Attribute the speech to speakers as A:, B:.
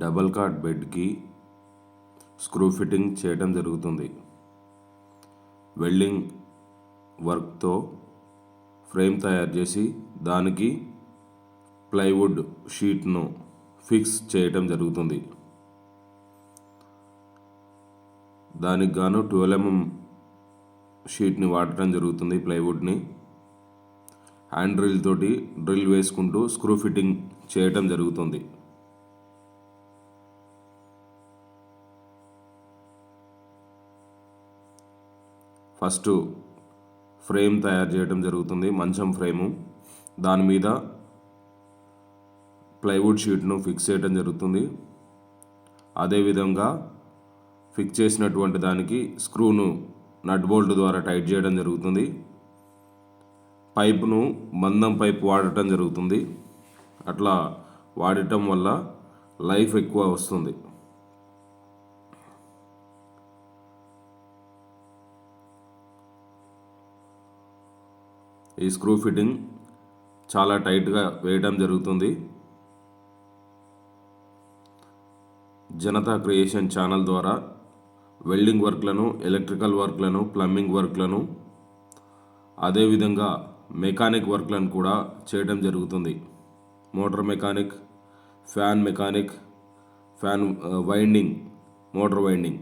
A: Double cot బెడ్కి screw fitting చేయటం జరుగుతుంది. Welding వర్క్తో ఫ్రేమ్ తయారు చేసి దానికి ప్లైవుడ్ షీట్ను ఫిక్స్ చేయటం జరుగుతుంది. దానికి గాను 12 mm షీట్ని వాడటం జరుగుతుంది. ప్లైవుడ్ని హ్యాండ్ డ్రిల్ తోటి డ్రిల్ వేసుకుంటూ స్క్రూ ఫిట్టింగ్ చేయటం జరుగుతుంది. ఫస్ట్ ఫ్రేమ్ తయారు చేయడం జరుగుతుంది. మంచం ఫ్రేము, దాని మీద ప్లైవుడ్ షీట్ను ఫిక్స్ చేయడం జరుగుతుంది. అదేవిధంగా ఫిక్స్ చేసినటువంటి దానికి స్క్రూను నట్ బోల్ట్ ద్వారా టైట్ చేయడం జరుగుతుంది. పైపును మందం పైపు వాడటం జరుగుతుంది. అట్లా వాడటం వల్ల లైఫ్ ఎక్కువ వస్తుంది. ఈ స్క్రూ ఫిట్టింగ్ చాలా టైట్గా వేయడం జరుగుతుంది. జనతా క్రియేషన్ ఛానల్ ద్వారా వెల్డింగ్ వర్క్లను, ఎలక్ట్రికల్ వర్క్లను, ప్లంబింగ్ వర్క్లను, అదేవిధంగా మెకానిక్ వర్క్లను కూడా చేయడం జరుగుతుంది. Motor mechanic, fan mechanic, fan winding, motor winding